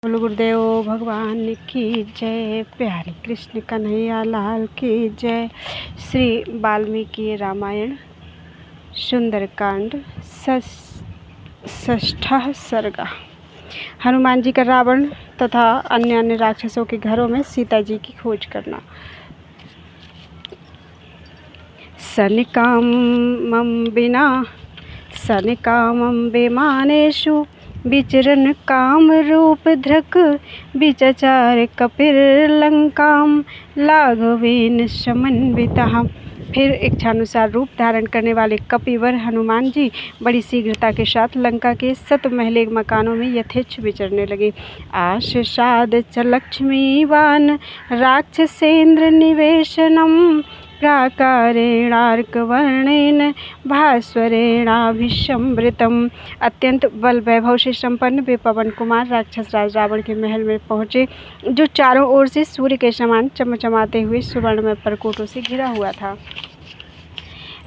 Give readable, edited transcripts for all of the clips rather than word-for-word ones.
बोलो गुरुदेव भगवान की जय। प्यारे कृष्ण कन्हैया लाल की जय। श्री वाल्मीकि रामायण सुंदरकांड षष्ठा सर्गा। हनुमान जी का रावण तथा अन्य राक्षसों के घरों में सीता जी की खोज करना। सनिकामं विमानेषु विचरन् काम रूप धृक विचचार कपिर्लंकाम लाघवेन समन्वितः। फिर इच्छानुसार रूप धारण करने वाले कपिवर हनुमान जी बड़ी शीघ्रता के साथ लंका के सतमहले मकानों में यथेच्छ विचरने लगे। आशीषाद च लक्ष्मीवान राक्षसेन्द्र निवेशनम प्राकारेणार्कवर्णेन भास्वरेणाभिसंवृतम्। अत्यंत बल वैभव से संपन्न वे पवन कुमार राक्षस राज रावण के महल में पहुँचे, जो चारों ओर से सूर्य के समान चमचमाते हुए सुवर्णमय परकोटों से घिरा हुआ था।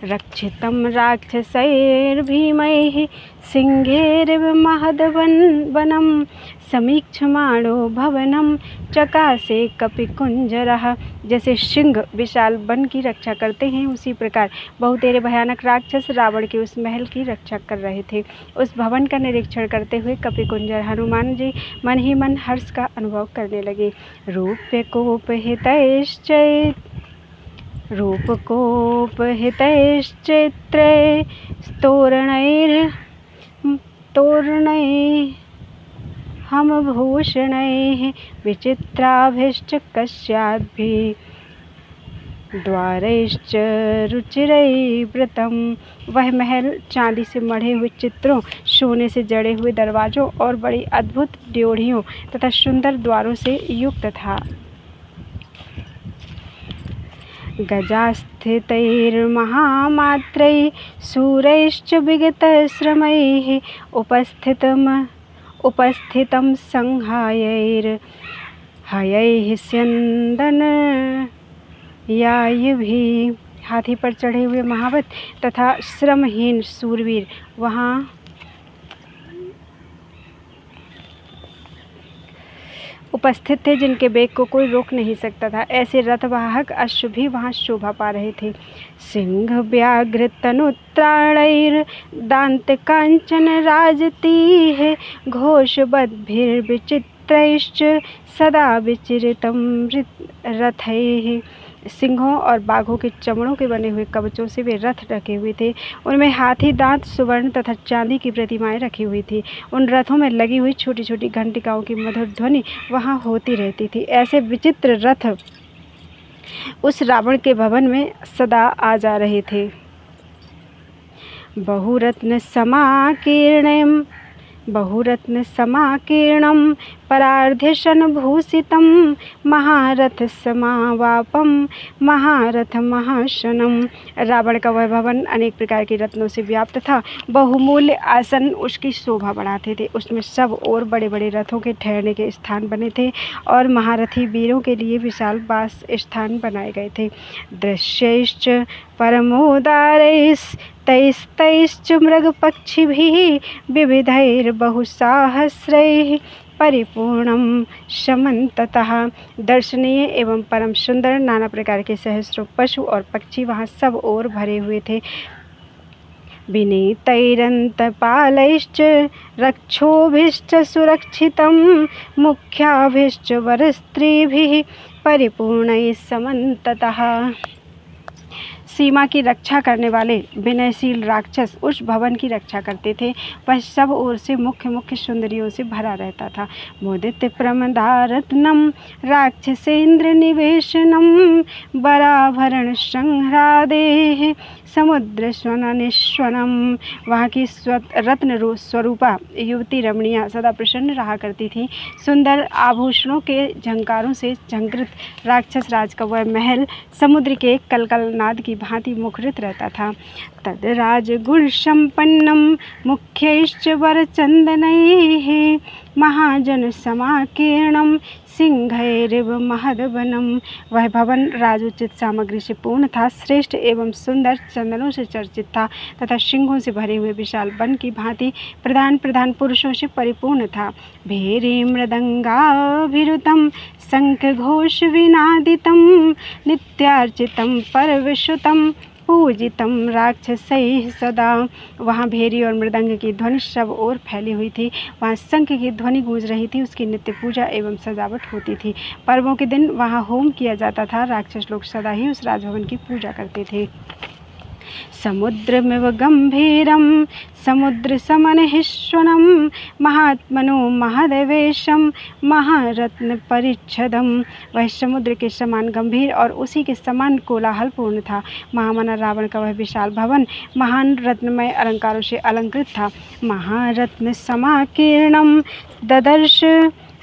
रक्षितं राक्षसैर्भीमैः सिंहैर्व महद्वनं समीक्षमाणो भवनं चकासे कपिकुंजरः। जैसे सिंह विशाल वन की रक्षा करते हैं, उसी प्रकार बहुतेरे भयानक राक्षस रावण के उस महल की रक्षा कर रहे थे। उस भवन का निरीक्षण करते हुए कपिकुंजर हनुमान जी मन ही मन हर्ष का अनुभव करने लगे। रूपकोपहितैश्चित्रे तोरणैर्हमभूषणैः विचित्राभिश्च कस्याद्भिः द्वारैश्च रुचिरैर्वृतं। वह महल चांदी से मढ़े हुए चित्रों, सोने से जड़े हुए दरवाजों और बड़ी अद्भुत ड्योढ़ियों तथा सुंदर द्वारों से युक्त था। गजास्थितैर्महामात्रैः शूरैश्च विगतश्रमैः उपस्थितं संहायैर्हयैः स्यन्दनयायिभिः। हाथी पर चढ़े हुए महावत तथा श्रमहीन शूरवीर वहाँ उपस्थित थे, जिनके वेग को कोई रोक नहीं सकता था। ऐसे रथवाहक अश्व भी वहाँ शोभा पा रहे थे। सिंह व्याघ्र तनुत्राणैर्दान्त कांचन राजतीः घोषबद्भिर्विचित्रैश्च सदा विचरितं रथैः। सिंहों और बाघों के चमड़ों के बने हुए कवचों से वे रथ ढके हुए थे। उनमें हाथी दांत, सुवर्ण तथा चांदी की प्रतिमाएं रखी हुई थी। उन रथों में लगी हुई छोटी छोटी घंटिकाओं की मधुर ध्वनि वहां होती रहती थी। ऐसे विचित्र रथ उस रावण के भवन में सदा आ जा रहे थे। बहुरत्न समाकीर्णं परार्ध्यशनभूषितं महारथ समावापं महारथ महाशनम। रावण का वह भवन अनेक प्रकार के रत्नों से व्याप्त था। बहुमूल्य आसन उसकी शोभा बढ़ाते थे। उसमें सब और बड़े बड़े रथों के ठहरने के स्थान बने थे और महारथी वीरों के लिए विशाल वास स्थान बनाए गए थे। दृश्यैश्च परमोदारैस्तैश्च मृगपक्षिभिः विविधैर्बहुसाहस्रैः परिपूर्णं समन्ततः। दर्शनीय एवं परम सुंदर नाना प्रकार के सहस्रों पशु और पक्षी वहाँ सब ओर भरे हुए थे। विनीतैरन्तपालैश्च रक्षोभिश्च सुरक्षितं मुख्याभिश्च वरस्त्रीभिः परिपूर्णैः समन्ततः। सीमा की रक्षा करने वाले विनयशील राक्षस उस भवन की रक्षा करते थे। वह सब ओर से मुख्य सुंदरियों से भरा रहता था। मोदित प्रमदारत्नम राक्षसेन्द्र निवेशनम बराभरण संह्रादेः समुद्र स्वननिश्वनम। वहाँ की रत्न स्वरूपा युवती रमणियाँ सदा प्रसन्न रहा करती थी। सुंदर आभूषणों के झंकारों से झंकृत राक्षस राज का वह महल समुद्र के कलकल नाद की भांति मुखरित रहता था। तद्राजगुणसम्पन्नं मुख्यैश्च वरचन्दनैः महाजनसमाकीर्णं सिंहैरिव महद्वनं। वह भवन राजोचित सामग्री से पूर्ण था, श्रेष्ठ एवं सुंदर चंदनों से चर्चित था तथा सिंहों से भरे हुए विशाल वन की भांति प्रधान प्रधान पुरुषों से परिपूर्ण था। भेरी मृदंगाभिरुतं शंख घोष विनादितं नित्यार्चितं परविश्रुतं पूजितम राक्षसैः सदा। वहाँ भेरी और मृदंग की ध्वनि सब ओर फैली हुई थी। वहाँ शंख की ध्वनि गूंज रही थी। उसकी नित्य पूजा एवं सजावट होती थी। पर्वों के दिन वहाँ होम किया जाता था। राक्षस लोग सदा ही उस राजभवन की पूजा करते थे। समुद्रमिव गंभीरं समुद्रसमनहिष्वनं महात्मनो महदेवेशं महारत्न परिच्छदं। वह समुद्र के समान गंभीर और उसी के समान कोलाहलपूर्ण था। महामना रावण का वह विशाल भवन महान रत्नमय अलंकारों से अलंकृत था। महारत्न समाकीर्णं ददर्श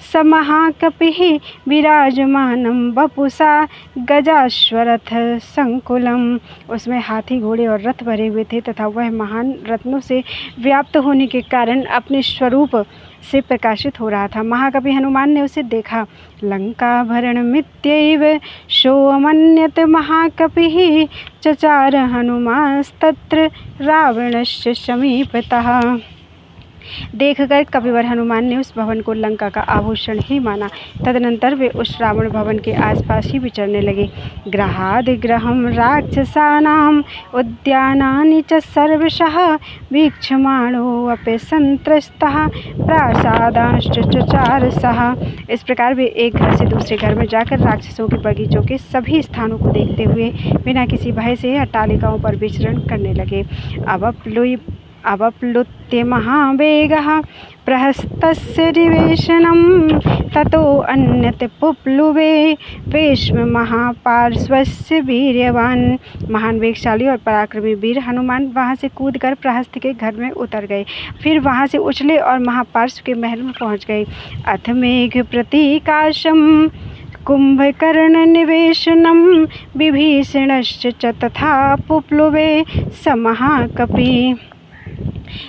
समहाकपिः विराजमानं वपुषा गजाश्वरथ संकुलम। उसमें हाथी घोड़े और रथ भरे हुए थे तथा वह महान रत्नों से व्याप्त होने के कारण अपने स्वरूप से प्रकाशित हो रहा था। महाकवि हनुमान ने उसे देखा। लंकाभरणमित्यैव सोऽमन्यत महाकपिः चचार हनुमांस्तत्र रावणस्य समीपतः। देखकर कपिवर हनुमान ने उस भवन को लंका का आभूषण ही माना। तदनंतर वे उस रावण भवन के आसपास ही विचरने लगे। गृहादिग्रहं राक्षसानां उद्यानानि च सर्वशः वीक्षमाणोऽपि संत्रस्तः प्रासादांश्च चचारसः। इस प्रकार वे एक घर से दूसरे घर में जाकर राक्षसों के बगीचों के सभी स्थानों को देखते हुए बिना किसी भय से अट्टालिकाओं पर विचरण करने लगे। अवप्लुत्य महावेगः प्रहस्तस्य निवेशनं ततो अन्यत पुप्लुवे वेश्म महापार्श्वस्य वीर्यवान। महान वेगशाली और पराक्रमी वीर हनुमान वहाँ से कूदकर प्रहस्त के घर में उतर गए। फिर वहाँ से उछले और महापार्श्व के महल में पहुँच गए। अथ मेघ प्रतीकाशम कुंभकर्ण निवेशनम विभीषणश्च च तथा पुप्लुवे स महाकपि।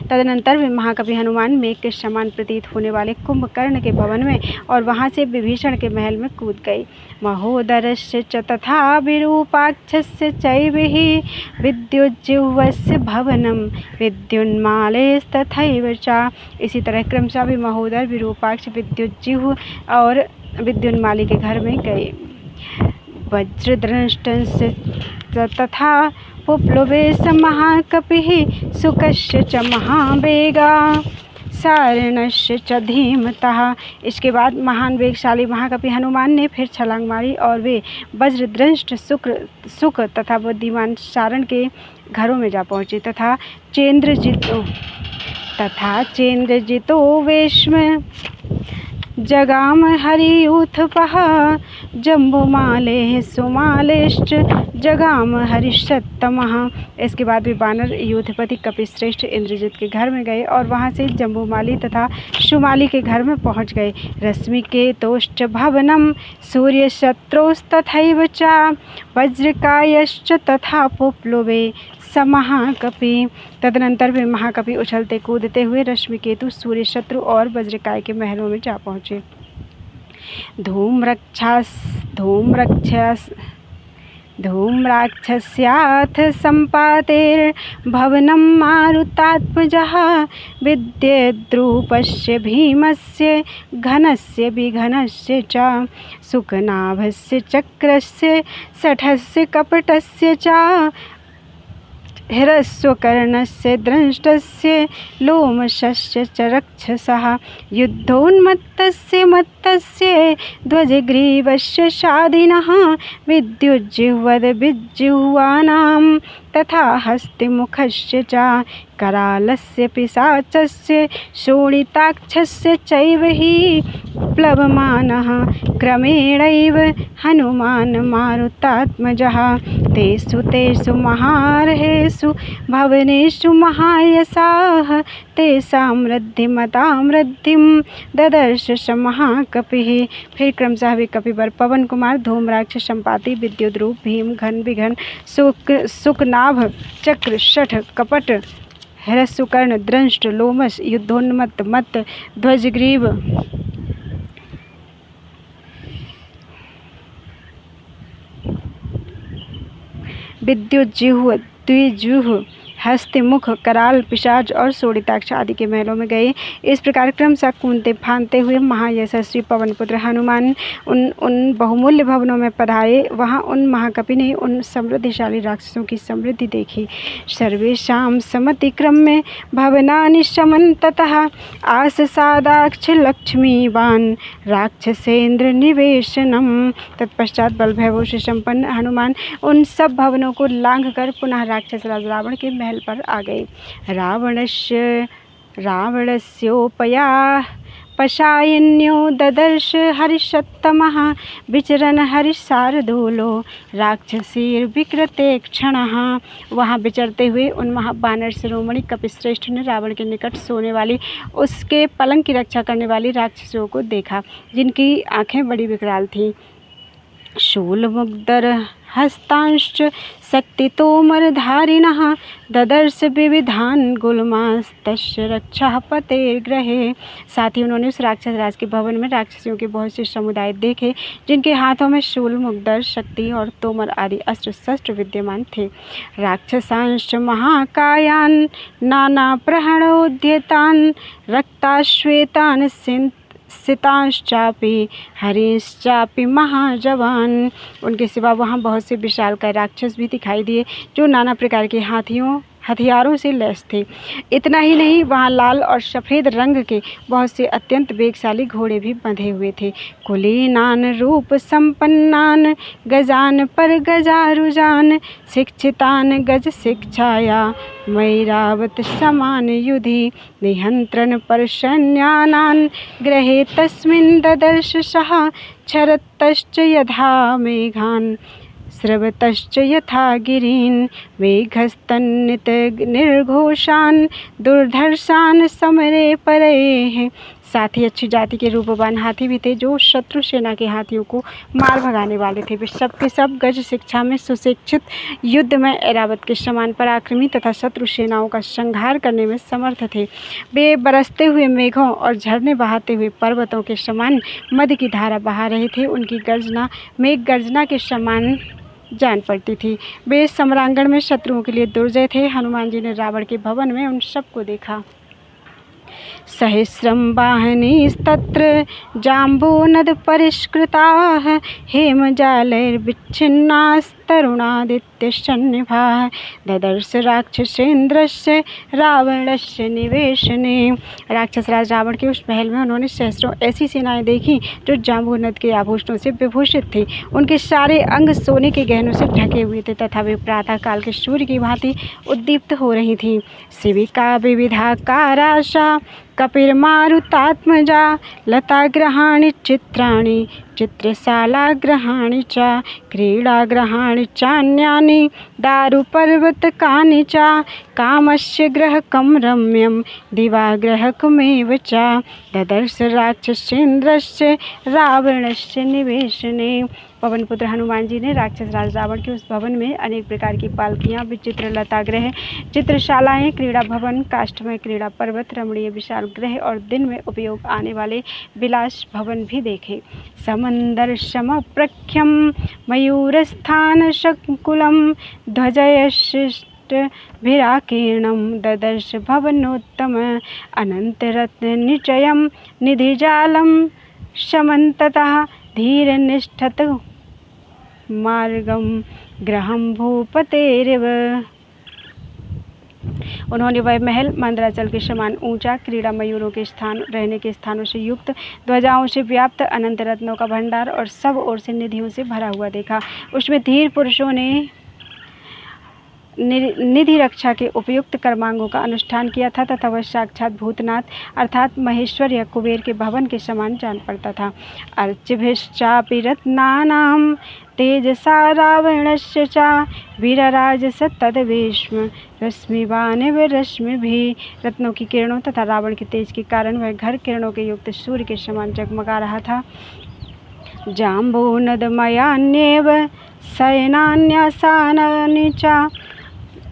तदनंतर वे महाकवि हनुमान मेघ के समान प्रतीत होने वाले कुंभकर्ण के भवन में और वहां से विभीषण के महल में कूद गए। महोदरस्य च तथा विरूपाक्षस्य चैवः विद्युज्जिह्वस्य भवनं विद्युन्मालेस्तथैव च। इसी तरह क्रमशः वे महोदर, विरूपाक्ष, विद्युज्जिह्व और विद्युन्माली के घर में गए। वज्रदंष्टस्य तथा पुप्लुवे स महाकपिः शुकस्य च महावेगा सारणस्य च धीमतः। इसके बाद महान वेगशाली महाकपि हनुमान ने फिर छलांग मारी और वे वज्रदंष्ट, शुक तथा बुद्धिमान सारण के घरों में जा पहुँचे तथा चेन्द्रजितो वेश्म जगाम हरियूथपः जम्बुमाले सुमालेश्च जगाम हरिषत्तमः। इसके बाद भी वानर यूथपति कपिश्रेष्ठ इंद्रजित के घर में गए और वहां से जम्बुमाली तथा सुमाली के घर में पहुंच गए। रश्मिकेतोश्च भवनं सूर्यशत्रोस्तथैव च वज्रकायश्च तथा पुप्लुवे स महाकपि। तदनंतर वे महाकपि उछलते कूदते हुए रश्मिकेतु, सूर्यशत्रु और वज्रकाय के महलों में जा पहुँचे। धूम्राक्षस्याथ सम्पातेर्भवनं मारुतात्मजः विद्येद्रूपस्य भीमस्य घनस्य विघनस्य च सुखनाभस्य चक्रस्य शठस्य कपटस्य च हिरस्वकर्णस्य दंष्टस्य लोमशस्य च रक्षसः युद्धोन्मत्तस्य मत्तस्य ध्वजग्रीवस्य शादिनः विद्युज्जिह्वदविज्जिह्वानां तथा हस्तिमुखस्य च करालस्य पिशाचस्य शोणिताक्षस्य चैव हि प्लवमानः क्रमेणैव हनुमान् मारुतात्मजः। तेषु तेषु महारहेषु भवनेषु महायशाः तेषां वृद्धिमतां वृद्धिं ददर्श स महाकपिः। फिर क्रमशः वे कपिवर पवन कुमार, धूम्राक्ष, संपाति, विद्युद्रूप, भीम, घन विघन, सुकनाभ, चक्र, शठ, कपट, हृसुकर्ण, द्रंष्ट, लोमश, युद्धोन्मत्त, मत्त, ध्वजग्रीव, विद्युज्जिह्व, द्विजिह्व, हस्तिमुख, कराल, पिशाच और शोणिताक्ष आदि के महलों में गए। इस प्रकार क्रमशः कूदते फांदते हुए महायशस्वी पवनपुत्र हनुमान उन बहुमूल्य भवनों में पधारे। वहाँ उन महाकपि ने उन समृद्धिशाली राक्षसों की समृद्धि देखी। सर्वेषां समतिक्रम्य भवनानि समन्ततः आससादाक्ष लक्ष्मीवान् राक्षसेन्द्र निवेशनम। तत्पश्चात बल वैभव से संपन्न हनुमान उन सब भवनों को लांघ कर पुनः राक्षस राज रावण के महल पर आ गए। रावणस्योपया पशायन्यो ददर्श हरिषत्तमः विचरन् हरिशार्दूलो राक्षसीर्विकृते क्षणः। वहाँ विचरते हुए उन महाबानर शिरोमणि कपिश्रेष्ठ ने रावण के निकट सोने वाली उसके पलंग की रक्षा करने वाली राक्षसों को देखा, जिनकी आंखें बड़ी विकराल थीं। शूलमुग्धर हस्तांश्च शक्तितोमरधारिणः ददर्श विविधान गुल्मास्तस्य रक्षः पतेर्गृहे। साथ ही उन्होंने उस राक्षस राज के भवन में राक्षसियों के बहुत से समुदाय देखे, जिनके हाथों में शूल, मुग्धर, शक्ति और तोमर आदि अस्त्र शस्त्र विद्यमान थे। राक्षसांश्च महाकायान नाना प्रहणोद्यतान रक्ताश्वेतान सितांश्चापि हरिश्चापि महाजवान। उनके सिवा वहाँ बहुत से विशालकाय राक्षस भी दिखाई दिए, जो नाना प्रकार के हथियारों से लैस थे। इतना ही नहीं, वहाँ लाल और सफ़ेद रंग के बहुत से अत्यंत वेगशाली घोड़े भी बंधे हुए थे। कुलीनान रूप संपन्नान गजान पर गजारुजान शिक्षितान गज शिक्षाया मैरावत समान युधि निहंत्रण पर सैन्यानान ग्रहे तस्मिन् ददर्श सह क्षरतश्च यथा मेघान स्रवतश्च यथा गिरीन् वेघस्तन्नित निर्घोषान् दुर्धर्षान् समरे परेः। साथ ही अच्छी जाति के रूपवान हाथी भी थे, जो शत्रु सेना के हाथियों को मार भगाने वाले थे। वे सब के सब गज शिक्षा में सुशिक्षित, युद्ध में ऐरावत के समान पराक्रमी तथा शत्रु सेनाओं का संहार करने में समर्थ थे। वे बरसते हुए मेघों और झरने बहाते हुए पर्वतों के समान मध्य की धारा बहा रहे थे। उनकी गर्जना मेघ गर्जना के समान जान पड़ती थी। वे सम्रांगण में शत्रुओं के लिए दुर्जय थे। हनुमान जी ने रावण के भवन में उन सबको देखा। सहस्रं वाहिनीस्तत्र जाम्बूनद परिष्कृताः हेमजालैर्विच्छिन्नास्तरुणादित्यशन्निभाः ददर्श राक्षसेन्द्रस्य रावणस्य निवेशने। राक्षस राज रावण के उस महल में उन्होंने सहस्रों ऐसी सेनाएं देखी, जो जाम्बू नद के आभूषणों से विभूषित थी। उनके सारे अंग सोने के गहनों से ढके हुए थे तथा वे प्रातः काल के सूर्य की भांति उद्दीप्त हो रही थीं। शिविका विविधाकाराशा कपिर्मारुतात्मजा लताग्रहाणि चित्राणि चित्रशालाग्रहाणि च क्रीडाग्रहाणि चान्यानि दारुपर्वतकानि च कामस्य ग्रहकं रम्यं दिवाग्रहकमेव च ददर्श राक्षसेन्द्रस्य रावणस्य निवेशने। पवनपुत्र हनुमान जी ने राक्षस राज रावण के उस भवन में अनेक प्रकार की पालकियाँ, विचित्र लताग्रह, चित्रशालाएँ, क्रीड़ा भवन, काष्ठमय क्रीड़ा पर्वत, रमणीय विशाल गृह और दिन में उपयोग आने वाले विलास भवन भी देखे। समंदर समप्रख्यम मयूरस्थान शकुलम ध्वजयशिष्ट विराकीर्णम ददर्श भवनोत्तम अनंतरत्न निचयम निधिजालम समन्ततः धीरनिष्ठत मार्गम ग्रहम भूपतेरिव। उन्होंने वह महल मंदराचल के समान ऊंचा, क्रीड़ा मयूरों के स्थान रहने के स्थानों से युक्त, ध्वजाओं से व्याप्त, अनंत रत्नों का भंडार और सब ओर से निधियों से भरा हुआ देखा। उसमें धीर पुरुषों ने निधि रक्षा के उपयुक्त कर्मांगों का अनुष्ठान किया था तथा वह साक्षात भूतनाथ अर्थात महेश्वर या कुबेर के भवन के समान जान पड़ता था। अर्चिभिश्चापि रत्नानां तेजसा रावणस्य च वीरराजस तद्भीष्म रश्मिवानिव रश्मिभिः। रत्नों की किरणों तथा रावण के तेज के कारण वह घर किरणों के युक्त सूर्य के समान जगमगा रहा था। जाम्बूनदमयान्येव शयनान्यासानानि च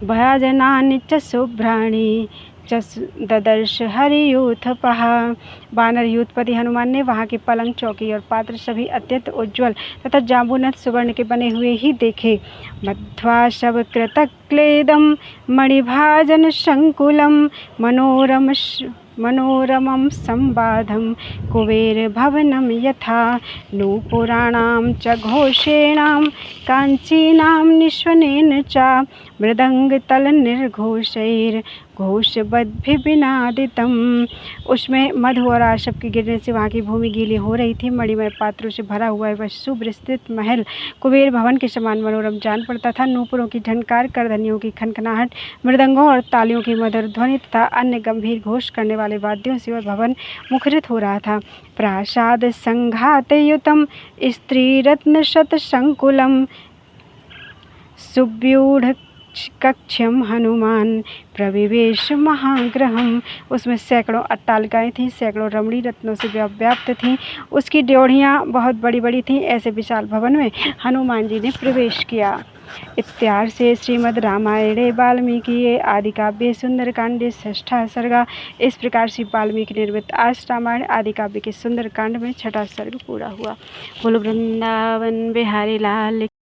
भजनानि च शुभ्राणि च ददर्श हरियूथपः। वानर यूथपति हनुमान ने वहाँ के पलंग चौकी और पात्र सभी अत्यंत उज्ज्वल तथा जाम्बूनद सुवर्ण के बने हुए ही देखे। मध्वा शवकृतक्लेदं मणिभाजन संकुलं मनोरमं संबाधं कुबेर भवनं यथा नूपुराणां च घोषेणां कांचीनां निश्वनेन च मृदंगतलनिर्घोषैर्घोषबद्भिनादितम्। उसमें मधु और आशप के गिरने से वहाँ की भूमि गीली हो रही थी। मणिमय पात्रों से भरा हुआ वह सुविस्तृत महल कुबेर भवन के समान मनोरम जान पड़ता था। नूपुरों की झनकार, करधनियों की खनखनाहट, मृदंगों और तालियों की मधुर ध्वनि तथा अन्य गंभीर घोष करने वाले वाद्यों से वह भवन मुखरित हो रहा था। प्रासाद संघातयुतं स्त्रीरत्नशत संकुलं सुव्यूढ़ कक्षम हनुमान प्रविवेश महाग्रहम। उसमें सैकड़ों अट्टालिकाएं थीं, सैकड़ों रमणी रत्नों से व्याप्त थीं। उसकी ड्योढ़ियाँ बहुत बड़ी बड़ी थीं। ऐसे विशाल भवन में हनुमान जी ने प्रवेश किया। इत्यार्षे श्रीमद् रामायणे वाल्मीकि आदि काव्ये सुंदरकांडे षष्ठा सर्गा। इस प्रकार से वाल्मीकि निर्मित आज रामायण आदि काव्य के सुंदरकांड में छठा सर्ग पूरा हुआ। बोलो वृंदावन बिहारी लाल।